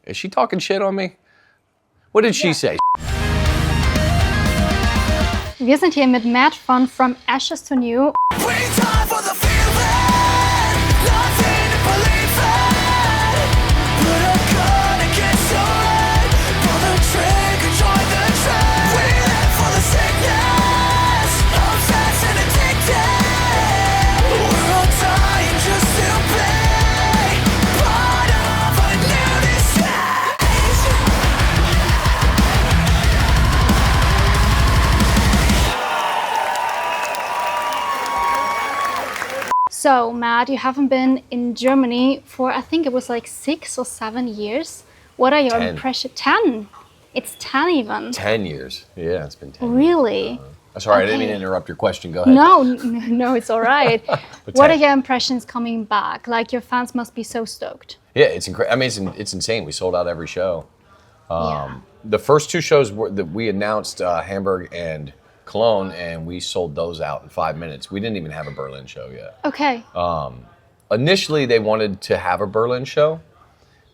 Is she talking shit on me? What did she say? Wir sind hier mit Matt von From Ashes to New. So, Matt, you haven't been in Germany for, I think it was like 6 or 7 years. What are your 10. impressions? 10? It's 10 even. 10 years. Yeah, it's been 10 Really? years. Sorry, I didn't mean to interrupt your question. Go ahead. No, it's all right. What are your impressions coming back? Like, your fans must be so stoked. Yeah, it's incredible. I mean, it's insane. We sold out every show. The first 2 shows that we announced, Hamburg and Cologne, and we sold those out in 5 minutes. We didn't even have a Berlin show yet. Okay. Initially, they wanted to have a Berlin show,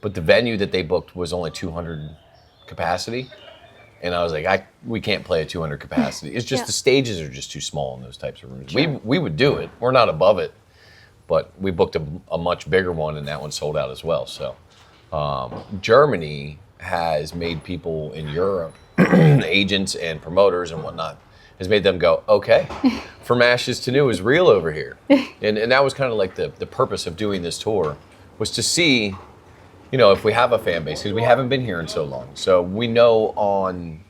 but the venue that they booked was only 200 capacity. And I was like, we can't play a 200 capacity. It's just the stages are just too small in those types of rooms. Sure. We would do it. We're not above it, but we booked a much bigger one, and that one sold out as well. So Germany has made people in Europe, agents and promoters and whatnot, has made them go, okay, From Ashes to New is real over here. And that was kind of like the purpose of doing this tour, was to see, you know, if we have a fan base, because we haven't been here in so long. So we know on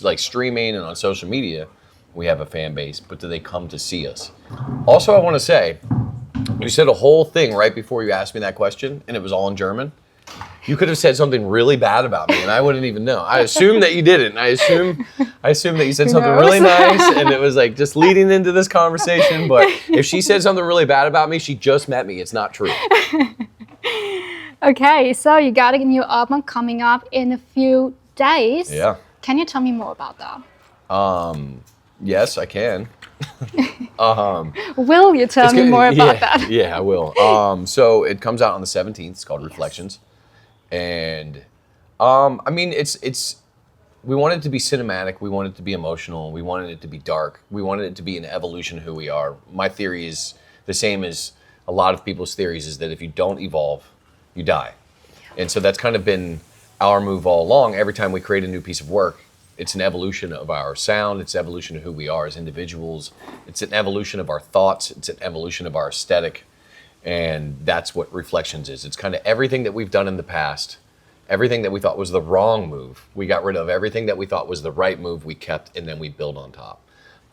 like streaming and on social media, we have a fan base, but do they come to see us? Also, I want to say, you said a whole thing right before you asked me that question, and it was all in German. You could have said something really bad about me, and I wouldn't even know. I assume that you didn't. I assume that you said something really nice, and it was like just leading into this conversation. But if she said something really bad about me, she just met me. It's not true. Okay, so you got a new album coming up in a few days. Yeah. Can you tell me more about that? Yes, I can. Will you tell me more about that? Yeah, I will. So it comes out on the 17th. It's called Reflections. And I mean, it's we want it to be cinematic. We want it to be emotional. We wanted it to be dark. We wanted it to be an evolution of who we are. My theory is the same as a lot of people's theories, is that if you don't evolve, you die. And so that's kind of been our move all along. Every time we create a new piece of work, it's an evolution of our sound. It's an evolution of who we are as individuals. It's an evolution of our thoughts. It's an evolution of our aesthetic. And that's what Reflections is. It's kind of everything that we've done in the past, everything that we thought was the wrong move. We got rid of everything that we thought was the right move, we kept, and then we build on top.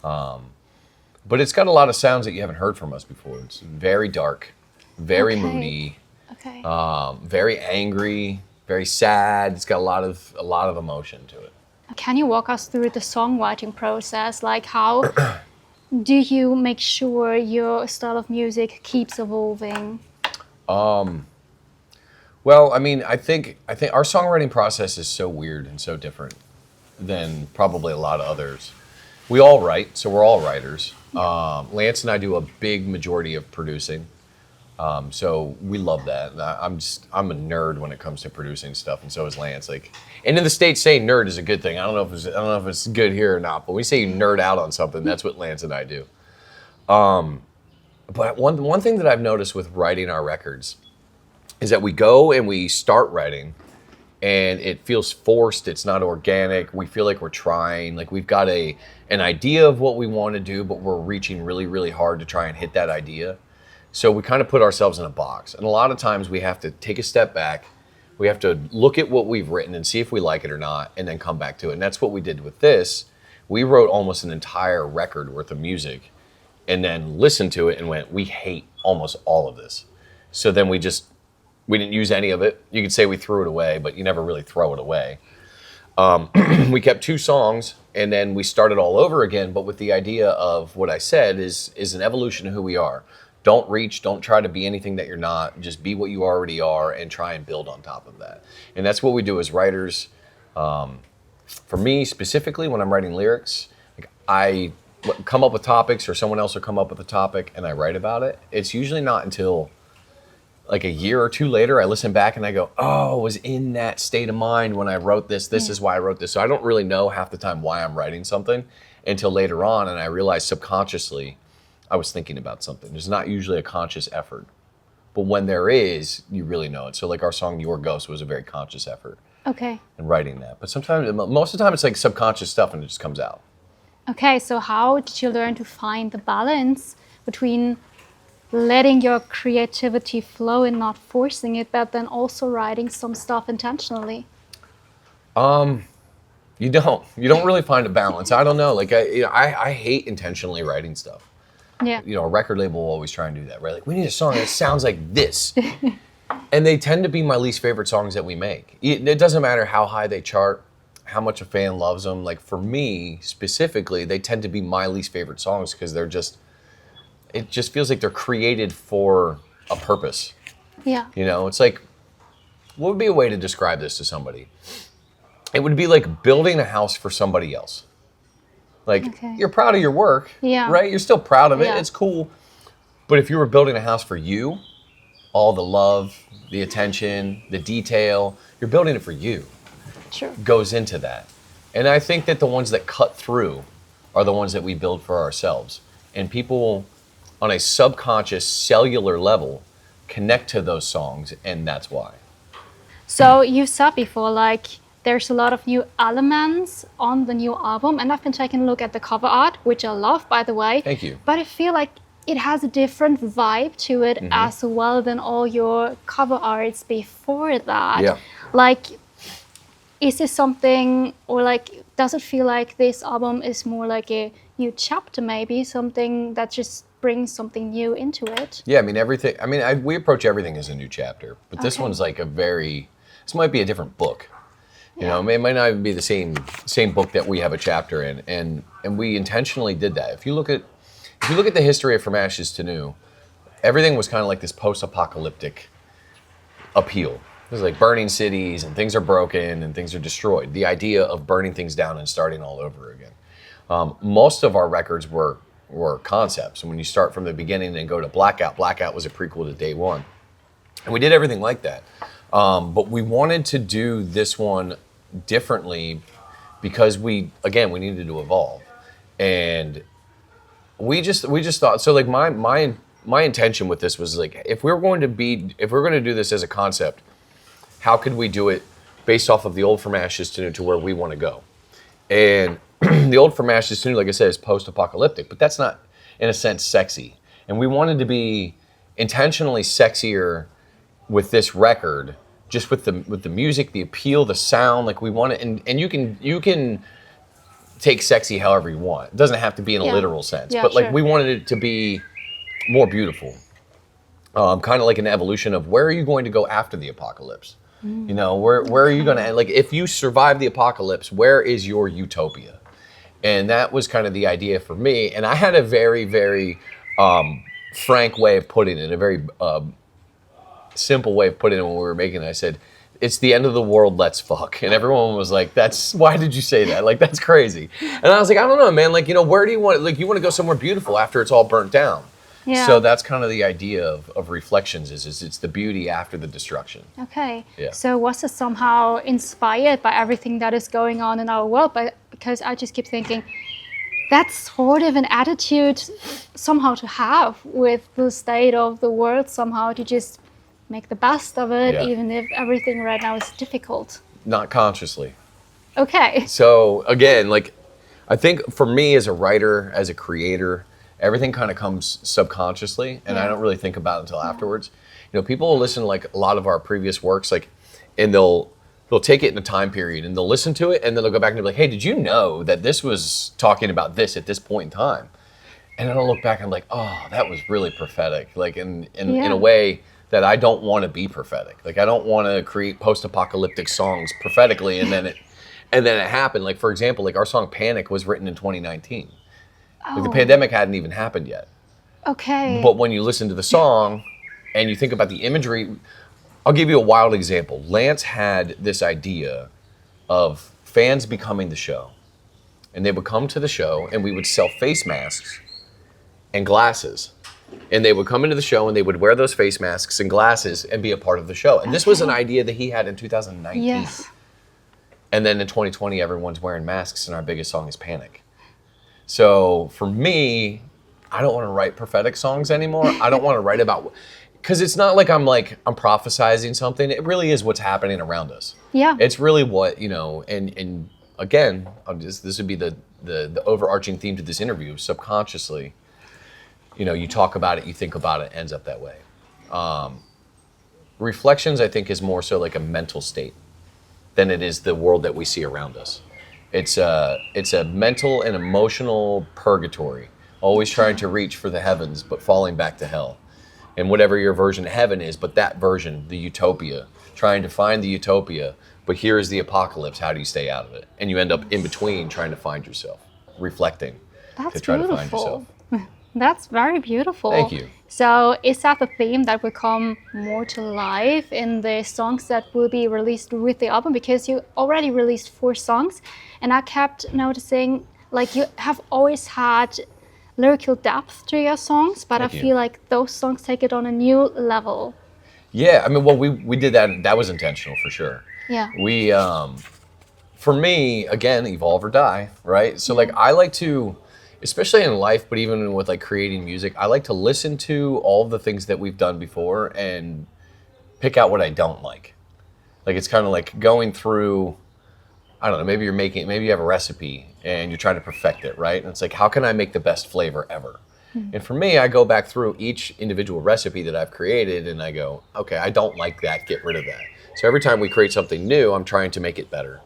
But it's got a lot of sounds that you haven't heard from us before. It's very dark, very moody, very angry, very sad. It's got a lot of emotion to it. Can you walk us through the songwriting process? Like, how do you make sure your style of music keeps evolving? Well, I mean, I think our songwriting process is so weird and so different than probably a lot of others. We all write, so we're all writers. Lance and I do a big majority of producing. So we love that. I'm a nerd when it comes to producing stuff, and so is Lance. And in the States, saying nerd is a good thing. I don't know if it's good here or not, but when we say you nerd out on something, that's what Lance and I do. But one thing that I've noticed with writing our records is that we go and we start writing, and it feels forced. It's not organic. We feel like we're trying. Like we've got an idea of what we want to do, but we're reaching really, really hard to try and hit that idea. So we kind of put ourselves in a box. And a lot of times we have to take a step back. We have to look at what we've written and see if we like it or not, and then come back to it. And that's what we did with this. We wrote almost an entire record worth of music and then listened to it and went, we hate almost all of this. So then we didn't use any of it. You could say we threw it away, but you never really throw it away. We kept 2 songs, and then we started all over again, but with the idea of what I said is an evolution of who we are. Don't try to be anything that you're not. Just be what you already are and try and build on top of that. And that's what we do as writers. For me specifically, when I'm writing lyrics, I come up with topics, or someone else will come up with a topic and I write about it. It's usually not until like a year or two later, I listen back and I go, oh, I was in that state of mind when I wrote this. This is why I wrote this. So I don't really know half the time why I'm writing something until later on, and I realized subconsciously I was thinking about something. There's not usually a conscious effort, but when there is, you really know it. So like our song Your Ghost was a very conscious effort Okay. in writing that. But sometimes, most of the time, it's like subconscious stuff and it just comes out. Okay, so how did you learn to find the balance between letting your creativity flow and not forcing it, but then also writing some stuff intentionally? You don't really find a balance. I don't know. Like I hate intentionally writing stuff. Yeah. You know, a record label will always try and do that, right? Like we need a song that sounds like this. And they tend to be my least favorite songs that we make. It doesn't matter how high they chart, how much a fan loves them. Like for me specifically, they tend to be my least favorite songs because it just feels like they're created for a purpose. Yeah. You know, it's like, what would be a way to describe this to somebody? It would be like building a house for somebody else. Like, Okay. you're proud of your work, Yeah. right? You're still proud of it. Yeah. It's cool. But if you were building a house for you, all the love, the attention, the detail, you're building it for you, True. goes into that. And I think that the ones that cut through are the ones that we build for ourselves. And people on a subconscious cellular level connect to those songs, and that's why. So you said before, like, there's a lot of new elements on the new album, and I've been taking a look at the cover art, which I love, by the way. Thank you. But I feel like it has a different vibe to it as well than all your cover arts before that. Yeah. Like, is this something, or like, does it feel like this album is more like a new chapter, maybe something that just brings something new into it? Yeah, I mean, everything. I mean, we approach everything as a new chapter, but this Okay. one's like this might be a different book. You know, it might not even be the same book that we have a chapter in, and we intentionally did that. If you look at the history of From Ashes to New, everything was kind of like this post-apocalyptic appeal. It was like burning cities and things are broken and things are destroyed. The idea of burning things down and starting all over again. Most of our records were concepts. And when you start from the beginning and go to Blackout, Blackout was a prequel to Day One. And we did everything like that. But we wanted to do this one differently because we needed to evolve. And we just thought, so like my intention with this was like, if we're going to do this as a concept, how could we do it based off of the old From Ashes to New to where we want to go? And the old From Ashes to New, like I said, is post-apocalyptic, but that's not, in a sense, sexy. And we wanted to be intentionally sexier with this record, just with the music, the appeal, the sound. Like we want it, and you can take sexy however you want. It doesn't have to be in a literal sense, Yeah, but like sure. we wanted it to be more beautiful. Kind of like an evolution of where are you going to go after the apocalypse? You know, where are you going to end? Like if you survive the apocalypse, where is your utopia? And that was kind of the idea for me. And I had a very, very frank way of putting it, a very simple way of putting it when we were making it. I said, it's the end of the world, let's fuck. And everyone was like, why did you say that? Like, that's crazy. And I was like, I don't know, man. Like, you know, where do you want, like, you want to go somewhere beautiful after it's all burnt down. Yeah. So that's kind of the idea of Reflections is it's the beauty after the destruction. Okay. Yeah. So was it somehow inspired by everything that is going on in our world? Because I just keep thinking, that's sort of an attitude somehow to have with the state of the world, somehow to just make the best of it, Yeah. even if everything right now is difficult. Not consciously. Okay. So again, like, I think for me as a writer, as a creator, everything kind of comes subconsciously, and I don't really think about it until afterwards. You know, people will listen to like a lot of our previous works, like, and they'll take it in a time period, and they'll listen to it, and then they'll go back and be like, "Hey, did you know that this was talking about this at this point in time?" And then I'll look back and I'm like, "Oh, that was really prophetic." Like in a way that I don't want to be prophetic. Like I don't want to create post-apocalyptic songs prophetically, and then it happened. Like for example, like our song "Panic" was written in 2019. Like the pandemic hadn't even happened yet. Okay. But when you listen to the song and you think about the imagery, I'll give you a wild example. Lance had this idea of fans becoming the show. And they would come to the show and we would sell face masks and glasses. And they would come into the show and they would wear those face masks and glasses and be a part of the show. And this was an idea that he had in 2019. Yes. And then in 2020, everyone's wearing masks and our biggest song is Panic. So for me, I don't want to write prophetic songs anymore. I don't want to write about, because it's not like I'm prophesizing something. It really is what's happening around us. Yeah. It's really what, and again, this would be the overarching theme to this interview, subconsciously. You talk about it, you think about it, ends up that way. Reflections, I think, is more so like a mental state than it is the world that we see around us. It's a mental and emotional purgatory, always trying to reach for the heavens, but falling back to hell. And whatever your version of heaven is, but that version, the utopia, trying to find the utopia, but here is the apocalypse, how do you stay out of it? And you end up in between trying to find yourself, reflecting to try to find yourself. That's very beautiful. Thank you. So is that the theme that will come more to life in the songs that will be released with the album? Because you already released 4 songs, and I kept noticing like you have always had lyrical depth to your songs, but I feel like those songs take it on a new level. Yeah, I mean, well, we did that. That was intentional for sure. Yeah. We, for me, again, evolve or die, right? So like I like to, especially in life, but even with like creating music, I like to listen to all of the things that we've done before and pick out what I don't like. Like it's kind of like going through, I don't know, maybe you have a recipe and you're trying to perfect it, right? And it's like, how can I make the best flavor ever? And for me, I go back through each individual recipe that I've created and I go, okay, I don't like that, get rid of that. So every time we create something new, I'm trying to make it better.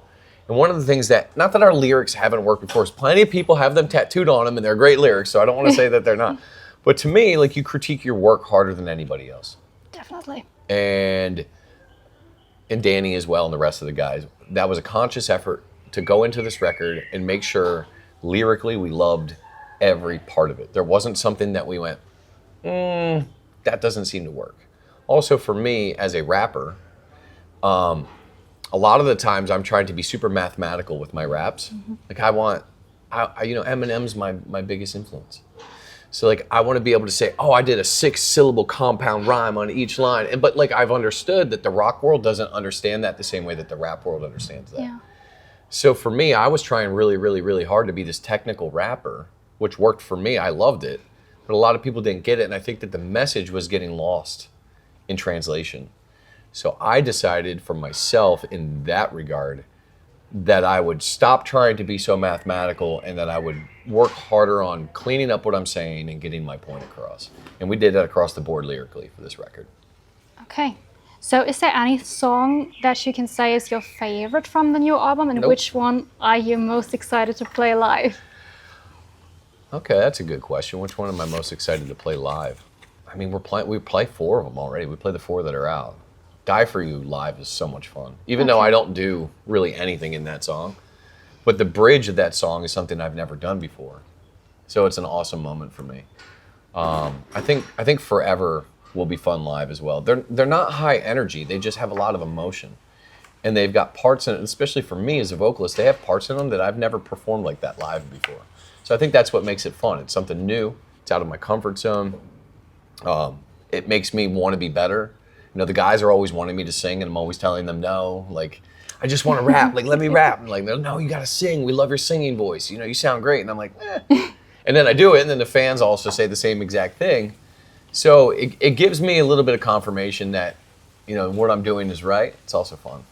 And one of the things that, not that our lyrics haven't worked before, is plenty of people have them tattooed on them and they're great lyrics, so I don't want to say that they're not. But to me, like you critique your work harder than anybody else. Definitely. And Danny as well and the rest of the guys, that was a conscious effort to go into this record and make sure lyrically we loved every part of it. There wasn't something that we went, that doesn't seem to work. Also for me as a rapper, a lot of the times I'm trying to be super mathematical with my raps. Like Eminem's my biggest influence. So like I want to be able to say, oh, I did a 6-syllable compound rhyme on each line. But like I've understood that the rock world doesn't understand that the same way that the rap world understands that. Yeah. So for me, I was trying really, really, really hard to be this technical rapper, which worked for me. I loved it, but a lot of people didn't get it. And I think that the message was getting lost in translation. So I decided for myself in that regard that I would stop trying to be so mathematical and that I would work harder on cleaning up what I'm saying and getting my point across. And we did that across the board lyrically for this record. Okay. So is there any song that you can say is your favorite from the new album, and which one are you most excited to play live? Okay, that's a good question. Which one am I most excited to play live? I mean, we play 4 of them already. We play the 4 that are out. Die For You live is so much fun. Even though I don't do really anything in that song. But the bridge of that song is something I've never done before. So it's an awesome moment for me. I think Forever will be fun live as well. They're not high energy. They just have a lot of emotion. And they've got parts in it, especially for me as a vocalist, they have parts in them that I've never performed like that live before. So I think that's what makes it fun. It's something new. It's out of my comfort zone. It makes me want to be better. You know, the guys are always wanting me to sing, and I'm always telling them no. Like, I just want to rap. Like, let me rap. And like, no, you got to sing. We love your singing voice. You know, you sound great. And I'm like, eh. And then I do it, and then the fans also say the same exact thing. So it gives me a little bit of confirmation that, you know, what I'm doing is right. It's also fun.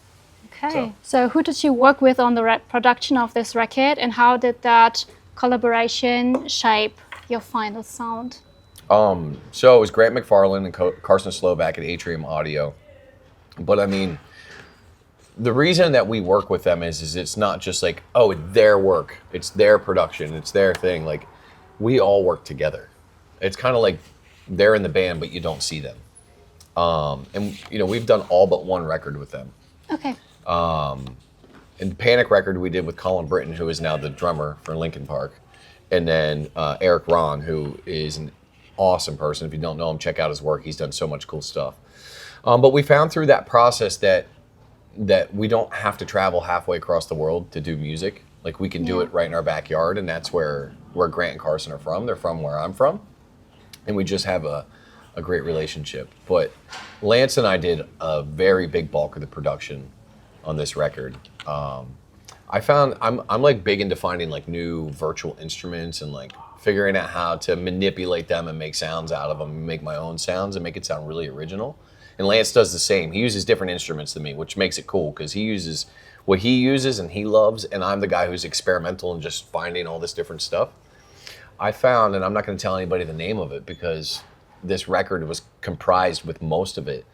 Okay. So who did you work with on the production of this record, and how did that collaboration shape your final sound? So it was Grant McFarland and Carson Slovak at Atrium Audio. But I mean, the reason that we work with them is it's not just like, oh, it's their work, it's their production, it's their thing. Like, we all work together. It's kind of like they're in the band, but you don't see them. And you know, we've done all but 1 record with them. Okay. And the Panic record we did with Colin Britton, who is now the drummer for Linkin Park. And then Eric Ron, who is an awesome person. If you don't know him, check out his work. He's done so much cool stuff. But we found through that process that we don't have to travel halfway across the world to do music. Like, we can do it right in our backyard, and that's where Grant and Carson are from. They're from where I'm from. and we just have a great relationship. But Lance and I did a very big bulk of the production on this record. I found I'm like big into finding like new virtual instruments and like figuring out how to manipulate them and make sounds out of them, and make my own sounds and make it sound really original. And Lance does the same. He uses different instruments than me, which makes it cool because he uses what he uses and he loves, and I'm the guy who's experimental and just finding all this different stuff. I found, and I'm not going to tell anybody the name of it because this record was comprised with most of it.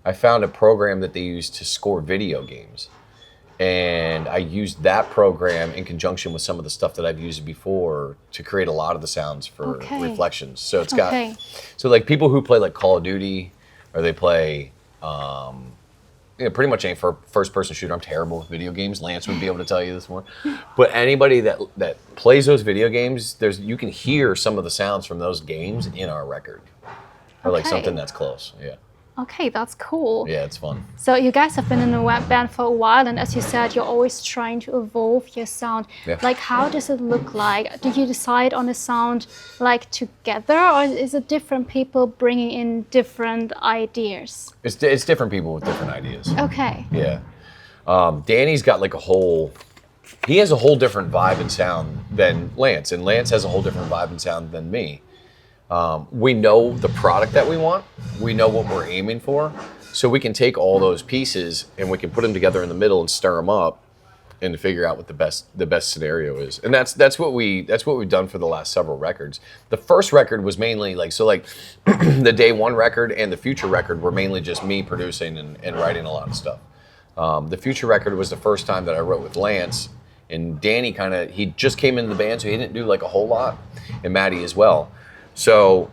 I found a program that they use to score video games. And I used that program in conjunction with some of the stuff that I've used before to create a lot of the sounds for Reflections. So it's got, so like people who play like Call of Duty, or they play, pretty much any first-person shooter. I'm terrible with video games. Lance would be able to tell you this more. But anybody that plays those video games, you can hear some of the sounds from those games in our record, or like something that's close. Yeah. Okay, that's cool. Yeah, it's fun. So you guys have been in a band for a while, and as you said, you're always trying to evolve your sound. Yeah. Like, how does it look like? Do you decide on a sound like together, or is it different people bringing in different ideas? It's different people with different ideas. Okay. Yeah. Danny's got like he has a whole different vibe and sound than Lance, and Lance has a whole different vibe and sound than me. We know the product that we want. We know what we're aiming for. So we can take all those pieces and we can put them together in the middle and stir them up and figure out what the best scenario is. And that's what we've done for the last several records. The first record was mainly like the Day One record and the Future record were mainly just me producing and writing a lot of stuff. The Future record was the first time that I wrote with Lance, and Danny he just came into the band, so he didn't do like a whole lot, and Maddie as well. So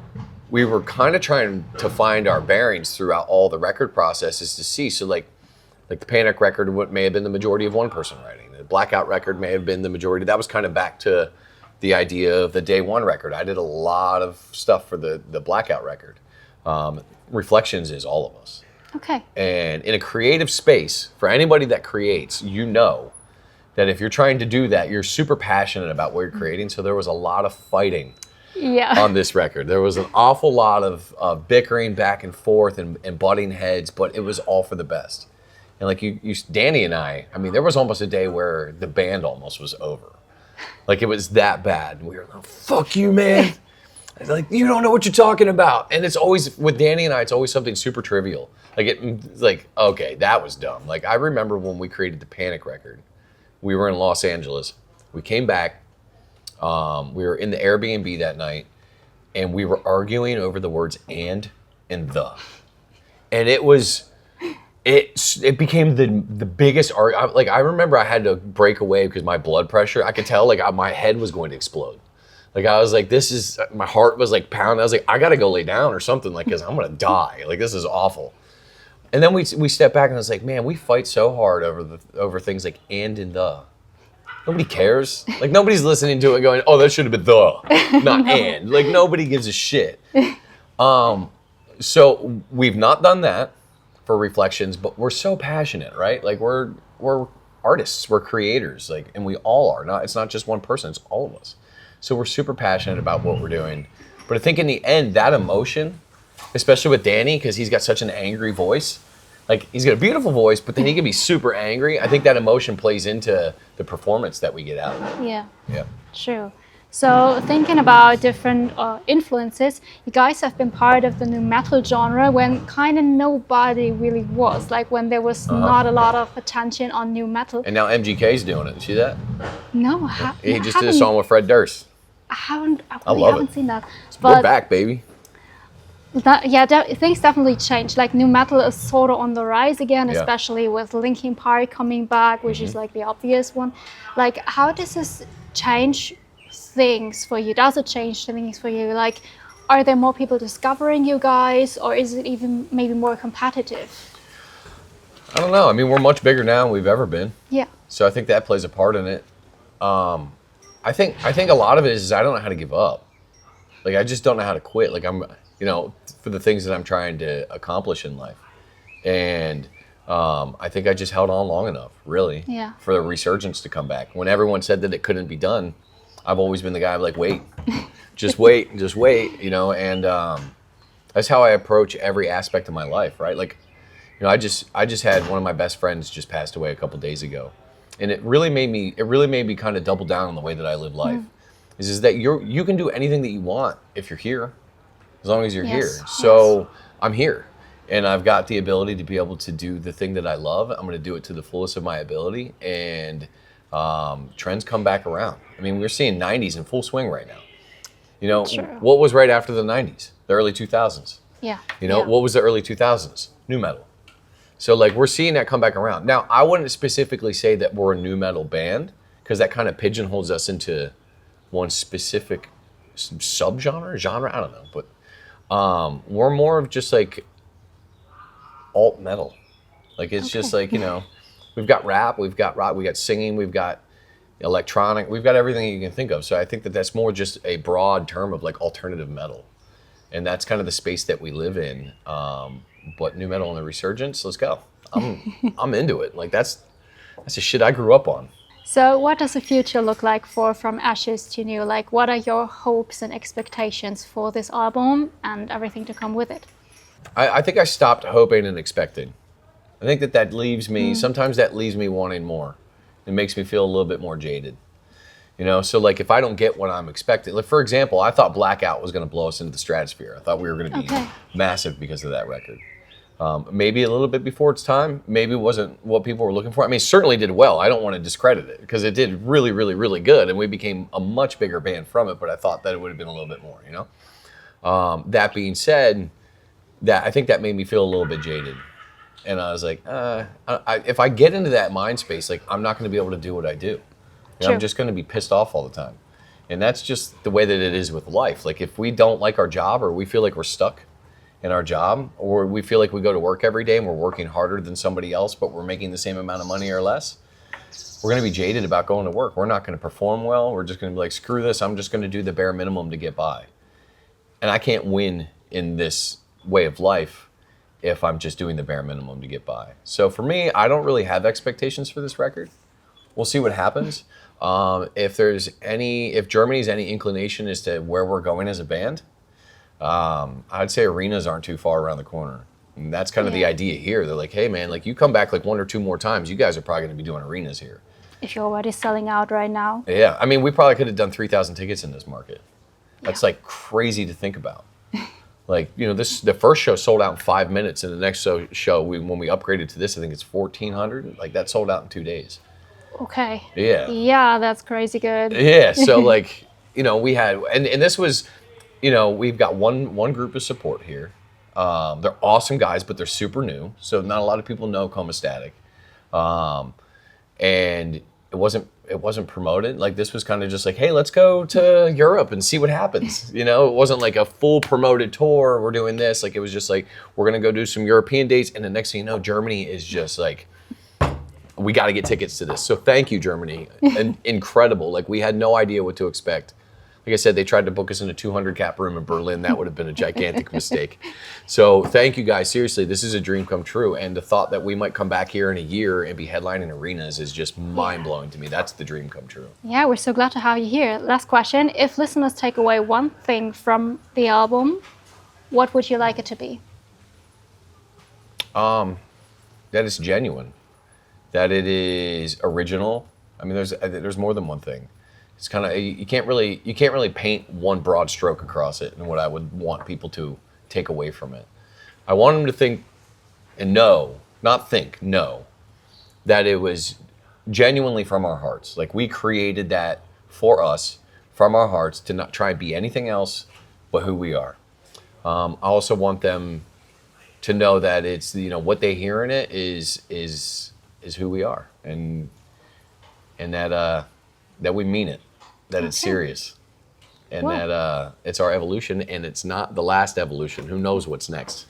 we were kind of trying to find our bearings throughout all the record processes to see. So like the Panic record may have been the majority of one person writing. The Blackout record may have been the majority. That was kind of back to the idea of the Day One record. I did a lot of stuff for the Blackout record. Reflections is all of us. Okay. And in a creative space, for anybody that creates, you know that if you're trying to do that, you're super passionate about what you're creating. So there was a lot of fighting on this record. There was an awful lot of bickering back and forth and butting heads, but it was all for the best. And like Danny and I mean, there was almost a day where the band almost was over. Like it was that bad. And we were like, fuck you, man. Like, you don't know what you're talking about. And it's always, with Danny and I, it's always something super trivial. Like, okay, that was dumb. Like, I remember when we created the Panic record, we were in Los Angeles. We came back. We were in the Airbnb that night, and we were arguing over the words and the. And it became the biggest argument. Like, I remember I had to break away because my blood pressure, I could tell, like, my head was going to explode. Like, I was like, my heart was like pounding. I was like, I got to go lay down or something, like, because I'm going to die. Like, this is awful. And then we stepped back and I was like, man, we fight so hard over things like and the. Nobody cares. Like, nobody's listening to it going, oh, that should have been the, not and. Like, nobody gives a shit. So we've not done that for Reflections, but we're so passionate, right? Like, we're artists, we're creators, like, and we all are. It's not just one person, it's all of us. So we're super passionate about what we're doing. But I think in the end, that emotion, especially with Danny, because he's got such an angry voice, like, he's got a beautiful voice, but then he can be super angry. I think that emotion plays into the performance that we get out of it. Yeah. Yeah. True. So thinking about different influences, you guys have been part of the new metal genre when kind of nobody really was, like when there was not a lot of attention on new metal. And now MGK's doing it. You see that? No, he just did a song with Fred Durst. I really love haven't it. seen that. We're back, baby. Things definitely changed. Like, new metal is sort of on the rise again, especially with Linkin Park coming back, which is like the obvious one. Like, how does this change things for you? Does it change things for you? Like, are there more people discovering you guys, or is it even maybe more competitive? I don't know. I mean, we're much bigger now than we've ever been. Yeah. So I think that plays a part in it. I think a lot of it is I don't know how to give up. Like, I just don't know how to quit. Like, for the things that I'm trying to accomplish in life. And I think I just held on long enough, really, for the resurgence to come back. When everyone said that it couldn't be done, I've always been the guy like, wait, just wait, you know, and that's how I approach every aspect of my life, right? Like, you know, I just had one of my best friends just passed away a couple days ago, and it really made me kind of double down on the way that I live life. Is that you can do anything that you want if you're here, as long as you're here. So I'm here, and I've got the ability to be able to do the thing that I love. I'm going to do it to the fullest of my ability, and trends come back around. I mean, we're seeing 90s in full swing right now. You know, what was right after the 90s? The early 2000s. Yeah. You know, what was the early 2000s? Nu metal. So like we're seeing that come back around. Now, I wouldn't specifically say that we're a nu metal band, because that kind of pigeonholes us into one specific genre, I don't know. But we're more of just like alt metal. Like it's just like, you know, we've got rap, we've got rock, we got singing, we've got electronic, we've got everything you can think of. So I think that that's more just a broad term of like alternative metal. And that's kind of the space that we live in. But nu metal and the resurgence, let's go. I'm into it. Like that's the shit I grew up on. So what does the future look like for From Ashes to New? Like what are your hopes and expectations for this album and everything to come with it? I think I stopped hoping and expecting. I think that leaves me, sometimes that leaves me wanting more. It makes me feel a little bit more jaded. You know, so like if I don't get what I'm expecting, like for example, I thought Blackout was going to blow us into the stratosphere. I thought we were going to be massive because of that record. Maybe a little bit before its time. Maybe it wasn't what people were looking for. I mean, it certainly did well. I don't want to discredit it because it did really, really, really good, and we became a much bigger band from it. But I thought that it would have been a little bit more. You know. That being said, that I think that made me feel a little bit jaded, and I was like, if I get into that mind space, like I'm not going to be able to do what I do. You know, I'm just going to be pissed off all the time, and that's just the way that it is with life. Like if we don't like our job, or we feel like we're stuck in our job, or we feel like we go to work every day and we're working harder than somebody else, but we're making the same amount of money or less, we're going to be jaded about going to work. We're not going to perform well. We're just going to be like, screw this. I'm just going to do the bare minimum to get by. And I can't win in this way of life if I'm just doing the bare minimum to get by. So for me, I don't really have expectations for this record. We'll see what happens. If Germany's any inclination as to where we're going as a band, I'd say arenas aren't too far around the corner. And that's kind of the idea here. They're like, hey man, like you come back like one or two more times, you guys are probably going to be doing arenas here. If you're already selling out right now. Yeah, I mean, we probably could have done 3,000 tickets in this market. That's like crazy to think about. Like, you know, the first show sold out in 5 minutes, and the next show when we upgraded to this, I think it's 1,400. Like that sold out in 2 days. Okay. Yeah. Yeah, that's crazy good. Yeah, so like, you know, we had, and this was, you know, we've got one group of support here. They're awesome guys, but they're super new, so not a lot of people know Coma Static. And it wasn't promoted. Like this was kind of just like, hey, let's go to Europe and see what happens. You know, it wasn't like a full promoted tour. We're doing this. Like it was just like, we're gonna go do some European dates, and the next thing you know, Germany is just like, we got to get tickets to this. So thank you, Germany. And incredible. Like we had no idea what to expect. Like I said, they tried to book us in a 200 cap room in Berlin. That would have been a gigantic mistake. So thank you guys. Seriously, this is a dream come true. And the thought that we might come back here in a year and be headlining arenas is just mind blowing to me. That's the dream come true. Yeah, we're so glad to have you here. Last question. If listeners take away one thing from the album, what would you like it to be? That it's genuine. That it is original. I mean, there's more than one thing. It's kind of, you can't really paint one broad stroke across it and what I would want people to take away from it. I want them to think and know, not think, know, that it was genuinely from our hearts. Like we created that for us from our hearts to not try and be anything else but who we are. I also want them to know that it's, you know, what they hear in it is who we are, and that we mean it, that it's serious, and that it's our evolution, and it's not the last evolution. Who knows what's next?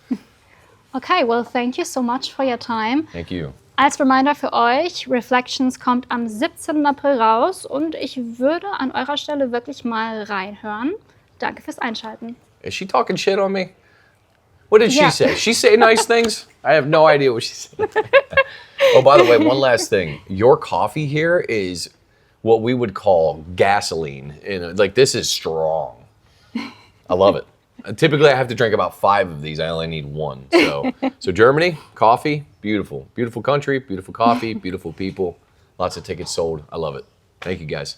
Okay, well, thank you so much for your time. Thank you. Als Reminder für euch, Reflections kommt am 17. April raus und ich würde an eurer Stelle wirklich mal reinhören. Danke fürs Einschalten. Is she talking shit on me? What did she say? She say nice things? I have no idea what she said. Oh, by the way, one last thing. Your coffee here is what we would call gasoline. Like, this is strong. I love it. Typically, I have to drink about 5 of these. I only need 1. So Germany, coffee, beautiful. Beautiful country, beautiful coffee, beautiful people. Lots of tickets sold. I love it. Thank you, guys.